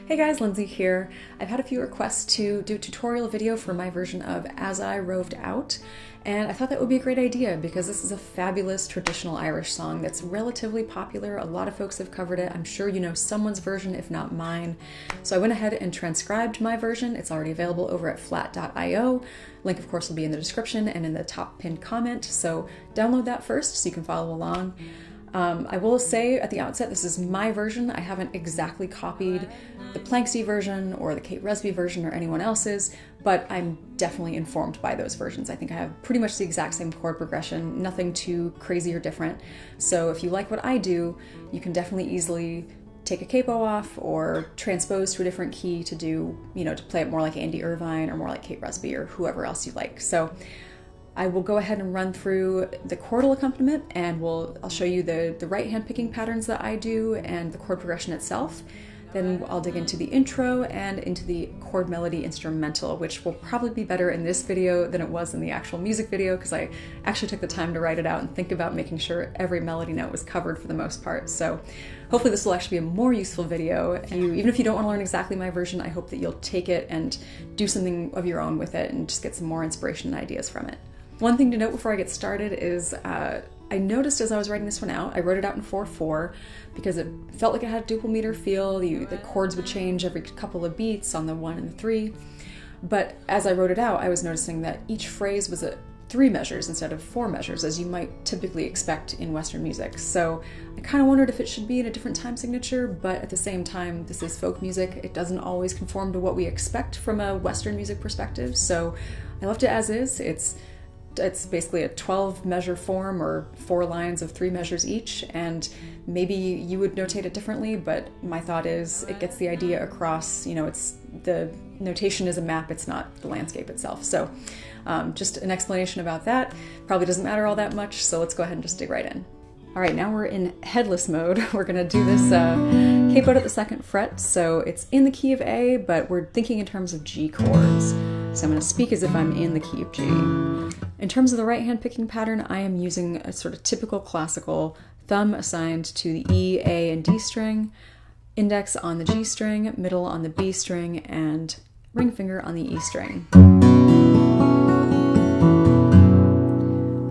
Hey guys, Lindsay here. I've had a few requests to do a tutorial video for my version of As I Roved Out, and I thought that would be a great idea because this is a fabulous traditional Irish song that's relatively popular. A lot of folks have covered it. I'm sure you know someone's version, if not mine. So I went ahead and transcribed my version. It's already available over at flat.io. Link, of course, will be in the description and in the top pinned comment, so download that first so you can follow along. I will say at the outset, this is my version. I haven't exactly copied the Planksty version or the Kate Rusby version or anyone else's, but I'm definitely informed by those versions. I think I have pretty much the exact same chord progression, nothing too crazy or different. So if you like what I do, you can definitely easily take a capo off or transpose to a different key to do, to play it more like Andy Irvine or more like Kate Rusby or whoever else you like. So I will go ahead and run through the chordal accompaniment, and I'll show you the right hand picking patterns that I do and the chord progression itself. Then I'll dig into the intro and into the Chord-melody instrumental, which will probably be better in this video than it was in the actual music video because I actually took the time to write it out and think about making sure every melody note was covered for the most part. So hopefully this will actually be a more useful video. Even if you don't want to learn exactly my version, I hope that you'll take it and do something of your own with it and just get some more inspiration and ideas from it. One thing to note before I get started is I noticed as I was writing this one out, I wrote it out in 4/4 because it felt like it had a duple meter feel. The chords would change every couple of beats on the 1 and the 3. But as I wrote it out, I was noticing that each phrase was at 3 measures instead of 4 measures, as you might typically expect in Western music. So I kind of wondered if it should be in a different time signature, but at the same time, this is folk music. It doesn't always conform to what we expect from a Western music perspective. So I left it as is. It's basically a 12 measure form or 4 lines of 3 measures each, and maybe you would notate it differently, but my thought is it gets the idea across. The notation is a map, it's not the landscape itself. So just an explanation about that. Probably doesn't matter all that much, so let's go ahead and just dig right in. All right, now we're in headless mode. We're gonna do this capoed at the 2nd fret, so it's in the key of A, but we're thinking in terms of G chords. So I'm gonna speak as if I'm in the key of G. In terms of the right hand picking pattern, I am using a sort of typical classical thumb assigned to the E, A, and D string, index on the G string, middle on the B string, and ring finger on the E string.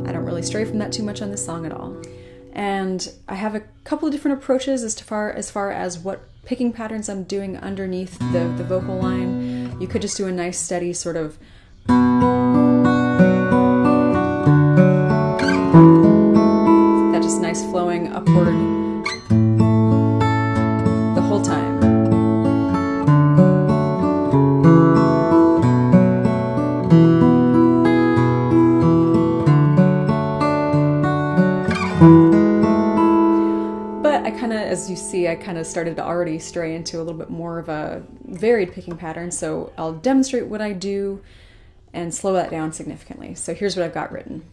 I don't really stray from that too much on this song at all. And I have a couple of different approaches as far as what picking patterns I'm doing underneath the vocal line. You could just do a nice steady sort of that just nice flowing upward the whole time. As you see, I kind of started to already stray into a little bit more of a varied picking pattern, so I'll demonstrate what I do and slow that down significantly. So here's what I've got written.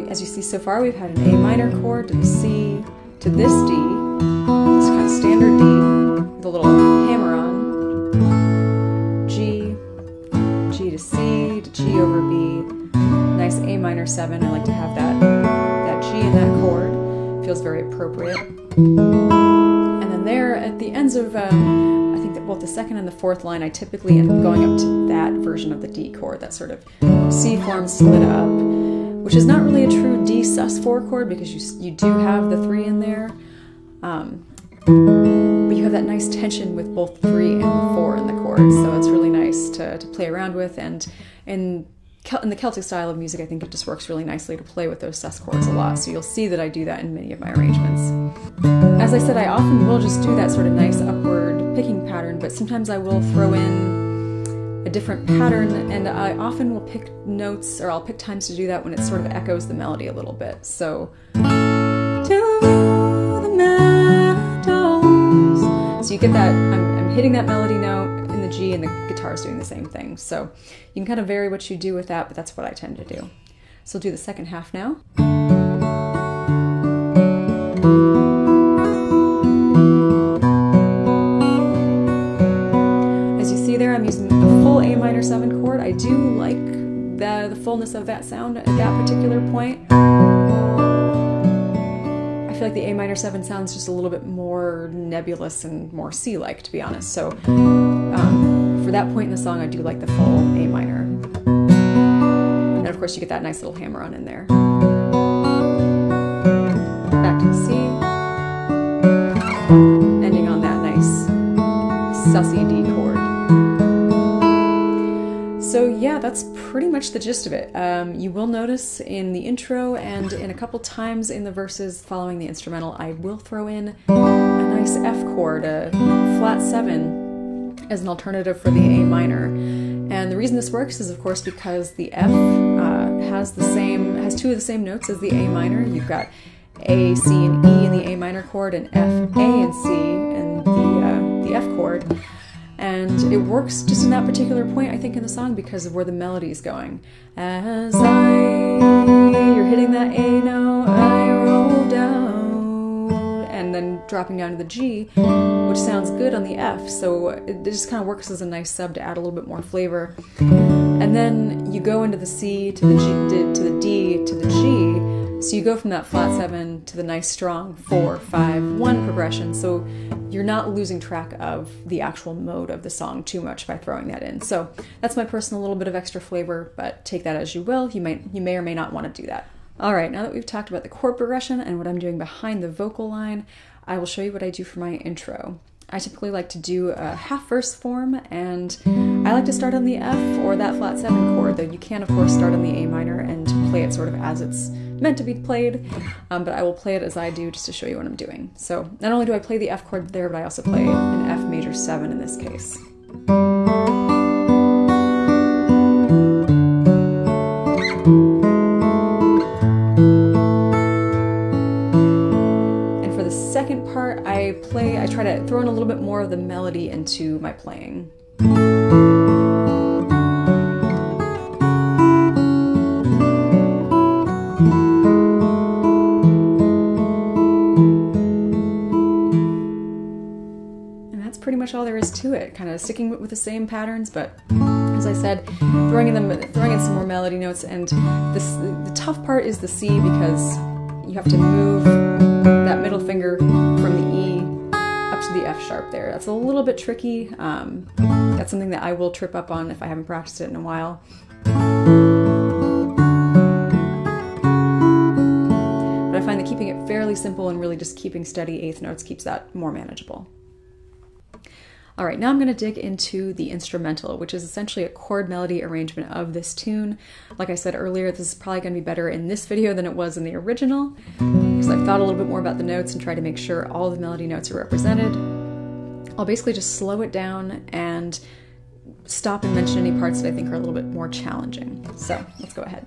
As you see so far, we've had an A minor chord to the C to this D, this kind of standard D with a little hammer on, G, G to C to G over B, nice A minor 7. I like to have that G in that chord. Feels very appropriate. And then there at the ends of I think that both the 2nd and the 4th line, I typically end up going up to that version of the D chord, that sort of C form split up, which is not really a true D sus4 chord because you do have the 3 in there, but you have that nice tension with both 3 and 4 in the chords, so it's really nice to play around with, and in the Celtic style of music, I think it just works really nicely to play with those sus chords a lot, so you'll see that I do that in many of my arrangements. As I said, I often will just do that sort of nice upward picking pattern, but sometimes I will throw in a different pattern, and I often will pick notes, or I'll pick times to do that when it sort of echoes the melody a little bit. So, to the meadows. So you get that, I'm hitting that melody note in the G, and the guitar is doing the same thing. So you can kind of vary what you do with that, but that's what I tend to do. So we'll do the second half now. naturalness of that sound at that particular point. I feel like the A minor 7 sounds just a little bit more nebulous and more C-like, to be honest. So for that point in the song, I do like the full A minor. And of course you get that nice little hammer on in there. Back to the C. Ending on that nice sussy D chord. So yeah, that's pretty much the gist of it. You will notice in the intro and in a couple times in the verses following the instrumental, I will throw in a nice F chord, a flat 7, as an alternative for the A minor. And the reason this works is of course because the F has two of the same notes as the A minor. You've got A, C, and E in the A minor chord, and F, A, and C in the F chord. And it works just in that particular point, I think, in the song because of where the melody is going. As you're hitting that A note, I roved out, and then dropping down to the G, which sounds good on the F, so it just kind of works as a nice sub to add a little bit more flavor. And then you go into the C to the G, to the D to the G, so you go from that flat 7 to the nice strong 4, 5, 1 progression, so you're not losing track of the actual mode of the song too much by throwing that in. So that's my personal little bit of extra flavor, but take that as you will. You may or may not want to do that. All right, now that we've talked about the chord progression and what I'm doing behind the vocal line, I will show you what I do for my intro. I typically like to do a half verse form, and I like to start on the F or that flat 7 chord, though you can of course start on the A minor and play it sort of as it's meant to be played, but I will play it as I do just to show you what I'm doing. So not only do I play the F chord there, but I also play an F major 7 in this case. Second part, I try to throw in a little bit more of the melody into my playing. And that's pretty much all there is to it, kind of sticking with the same patterns, but as I said, throwing in some more melody notes. And the tough part is the C, because you have to move that middle finger from the E up to the F sharp there. That's a little bit tricky. That's something that I will trip up on if I haven't practiced it in a while. But I find that keeping it fairly simple and really just keeping steady eighth notes keeps that more manageable. All right, now I'm going to dig into the instrumental, which is essentially a chord melody arrangement of this tune. Like I said earlier, this is probably going to be better in this video than it was in the original, because I've thought a little bit more about the notes and tried to make sure all the melody notes are represented. I'll basically just slow it down and stop and mention any parts that I think are a little bit more challenging. So let's go ahead.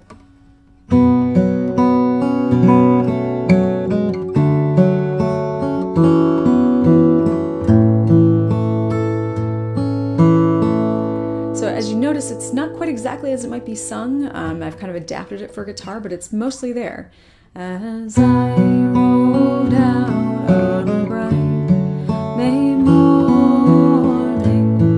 Notice it's not quite exactly as it might be sung. I've kind of adapted it for guitar, but it's mostly there. As I roved out on a bright May morning.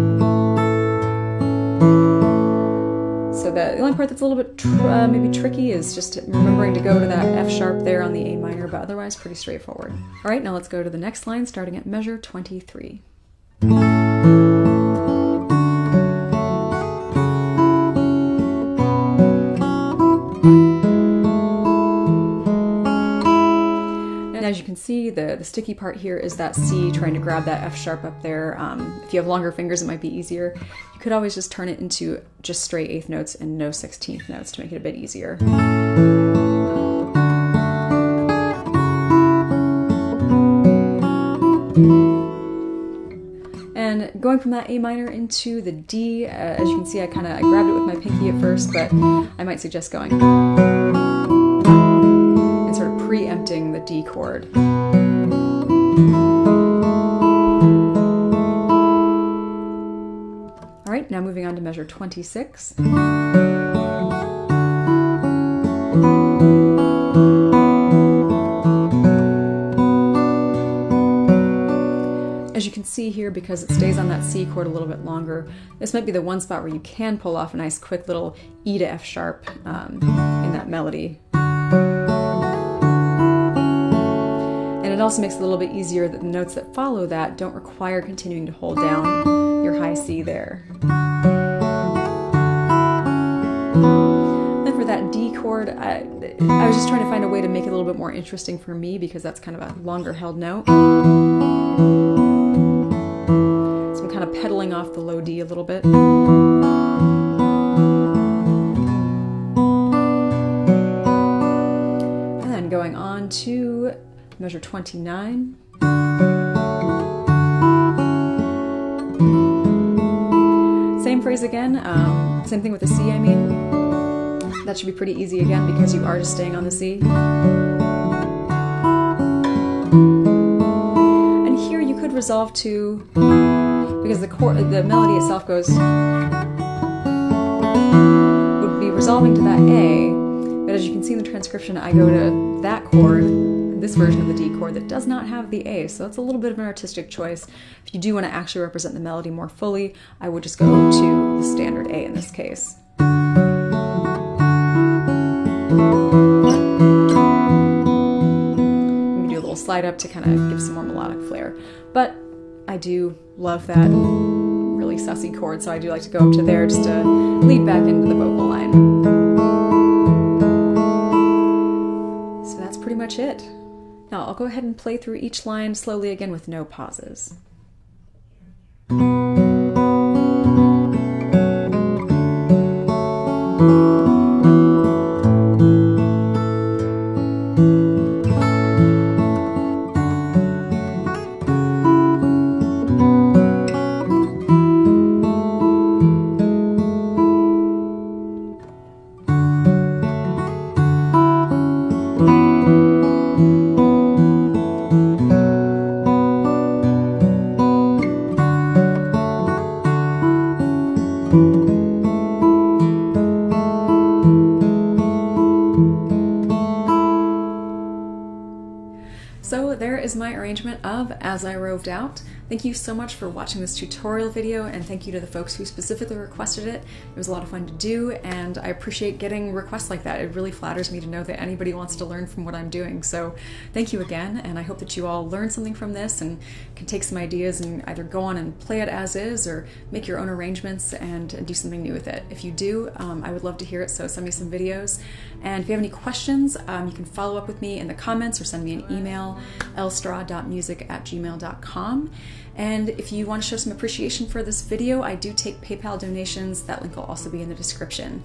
So the only part that's a little bit maybe tricky is just remembering to go to that F sharp there on the A minor, but otherwise pretty straightforward. All right, now let's go to the next line, starting at measure 23. As you can see, the sticky part here is that C trying to grab that F sharp up there. If you have longer fingers, it might be easier. You could always just turn it into just straight eighth notes and no 16th notes to make it a bit easier. And going from that A minor into the D, as you can see, I grabbed it with my pinky at first, but I might suggest going and sort of preempting the D chord. All right, now moving on to measure 26. As as you can see here, because it stays on that C chord a little bit longer, this might be the one spot where you can pull off a nice quick little E to F sharp in that melody. And it also makes it a little bit easier that the notes that follow that don't require continuing to hold down your high C there. Then for that D chord, I was just trying to find a way to make it a little bit more interesting for me, because that's kind of a longer held note. So I'm kind of pedaling off the low D a little bit. And then going on to measure 29. Same phrase again, same thing with the C, I mean. That should be pretty easy again because you are just staying on the C. And here you could resolve to, because the melody itself would be resolving to that A, but as you can see in the transcription, I go to that chord, this version of the D chord that does not have the A, so it's a little bit of an artistic choice. If you do want to actually represent the melody more fully, I would just go to the standard A in this case. Maybe do a little slide up to kind of give some more melodic flair. But I do love that really sussy chord, so I do like to go up to there just to lead back into the vocal line. So that's pretty much it. Now I'll go ahead and play through each line slowly again with no pauses. So there is my arrangement of As I Roved Out. Thank you so much for watching this tutorial video, and thank you to the folks who specifically requested it. It was a lot of fun to do, and I appreciate getting requests like that. It really flatters me to know that anybody wants to learn from what I'm doing. So thank you again, and I hope that you all learned something from this and can take some ideas and either go on and play it as is or make your own arrangements and do something new with it. If you do, I would love to hear it, so send me some videos. And if you have any questions, you can follow up with me in the comments or send me an email, lstraw.music@gmail.com. And if you want to show some appreciation for this video, I do take PayPal donations. That link will also be in the description.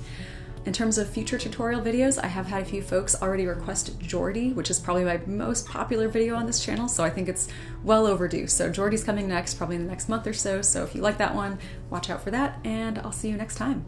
In terms of future tutorial videos, I have had a few folks already request Geordie, which is probably my most popular video on this channel, so I think it's well overdue. So Geordie's coming next, probably in the next month or so. So if you like that one, watch out for that, and I'll see you next time.